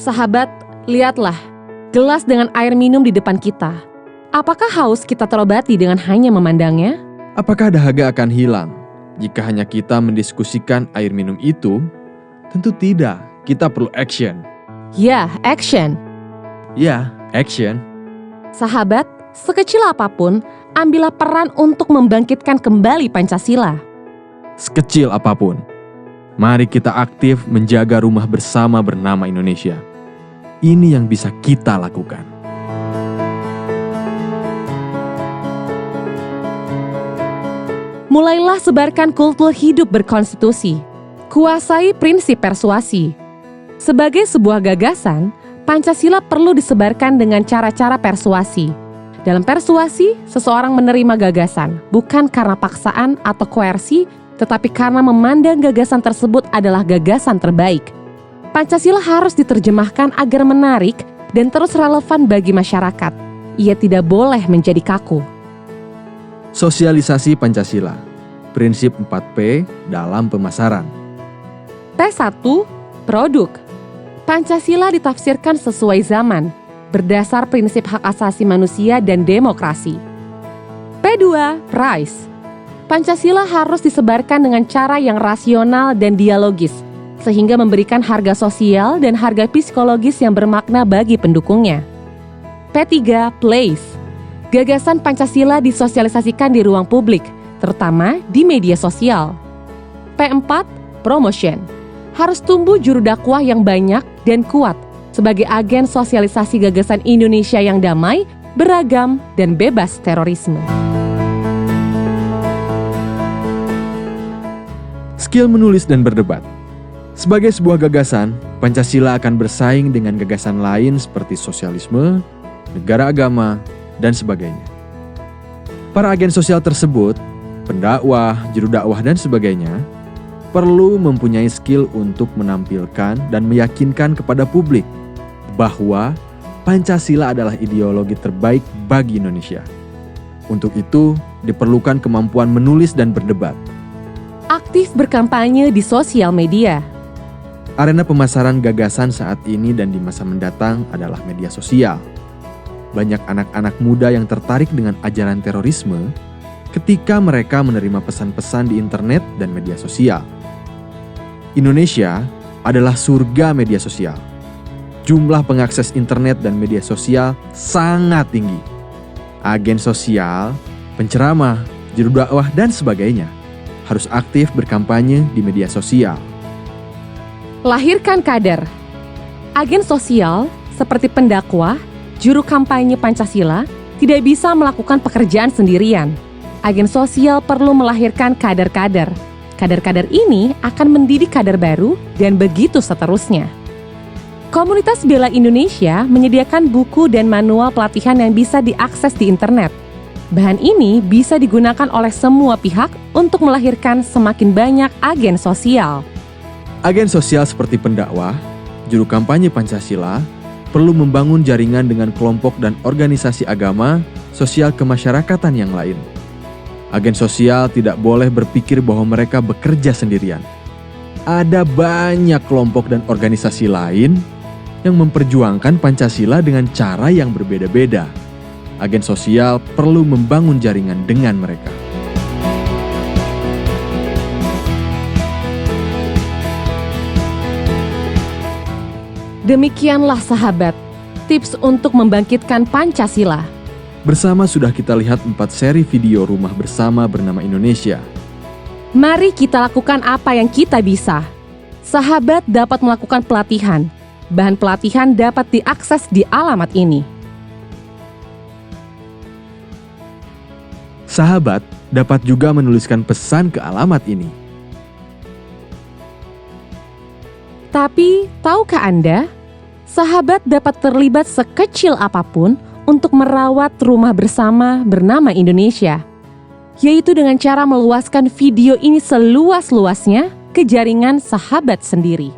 Sahabat, lihatlah, gelas dengan air minum di depan kita. Apakah haus kita terobati dengan hanya memandangnya? Apakah dahaga akan hilang jika hanya kita mendiskusikan air minum itu? Tentu tidak, kita perlu action. Ya, action. Ya, action. Sahabat, sekecil apapun, ambillah peran untuk membangkitkan kembali Pancasila. Sekecil apapun, mari kita aktif menjaga rumah bersama bernama Indonesia. Ini yang bisa kita lakukan. Mulailah sebarkan kultur hidup berkonstitusi. Kuasai prinsip persuasi. Sebagai sebuah gagasan, Pancasila perlu disebarkan dengan cara-cara persuasi. Dalam persuasi, seseorang menerima gagasan, bukan karena paksaan atau koersi, tetapi karena memandang gagasan tersebut adalah gagasan terbaik. Pancasila harus diterjemahkan agar menarik dan terus relevan bagi masyarakat. Ia tidak boleh menjadi kaku. Sosialisasi Pancasila. Prinsip 4P dalam pemasaran. P1. Produk. Pancasila ditafsirkan sesuai zaman, berdasar prinsip hak asasi manusia dan demokrasi. P2. Price. Pancasila harus disebarkan dengan cara yang rasional dan dialogis, sehingga memberikan harga sosial dan harga psikologis yang bermakna bagi pendukungnya. P3. Place. Gagasan Pancasila disosialisasikan di ruang publik, terutama di media sosial. P4. Promotion. Harus tumbuh juru dakwah yang banyak dan kuat sebagai agen sosialisasi gagasan Indonesia yang damai, beragam, dan bebas terorisme. Skill menulis dan berdebat. Sebagai sebuah gagasan, Pancasila akan bersaing dengan gagasan lain seperti sosialisme, negara agama, dan sebagainya. Para agen sosial tersebut, pendakwah, juru dakwah, dan sebagainya, perlu mempunyai skill untuk menampilkan dan meyakinkan kepada publik bahwa Pancasila adalah ideologi terbaik bagi Indonesia. Untuk itu, diperlukan kemampuan menulis dan berdebat. Aktif berkampanye di sosial media. Arena pemasaran gagasan saat ini dan di masa mendatang adalah media sosial. Banyak anak-anak muda yang tertarik dengan ajaran terorisme ketika mereka menerima pesan-pesan di internet dan media sosial. Indonesia adalah surga media sosial. Jumlah pengakses internet dan media sosial sangat tinggi. Agen sosial, penceramah, juru dakwah, dan sebagainya harus aktif berkampanye di media sosial. Lahirkan kader. Agen sosial seperti pendakwah, juru kampanye Pancasila tidak bisa melakukan pekerjaan sendirian. Agen sosial perlu melahirkan kader-kader. Kader-kader ini akan mendidik kader baru dan begitu seterusnya. Komunitas Bela Indonesia menyediakan buku dan manual pelatihan yang bisa diakses di internet. Bahan ini bisa digunakan oleh semua pihak untuk melahirkan semakin banyak agen sosial. Agen sosial seperti pendakwah, juru kampanye Pancasila, perlu membangun jaringan dengan kelompok dan organisasi agama, sosial kemasyarakatan yang lain. Agen sosial tidak boleh berpikir bahwa mereka bekerja sendirian. Ada banyak kelompok dan organisasi lain yang memperjuangkan Pancasila dengan cara yang berbeda-beda. Agen sosial perlu membangun jaringan dengan mereka. Demikianlah sahabat, tips untuk membangkitkan Pancasila. Bersama sudah kita lihat 4 seri video rumah bersama bernama Indonesia. Mari kita lakukan apa yang kita bisa. Sahabat dapat melakukan pelatihan. Bahan pelatihan dapat diakses di alamat ini. Sahabat dapat juga menuliskan pesan ke alamat ini. Tapi, tahukah Anda? Sahabat dapat terlibat sekecil apapun untuk merawat rumah bersama bernama Indonesia, yaitu dengan cara meluaskan video ini seluas-luasnya ke jaringan sahabat sendiri.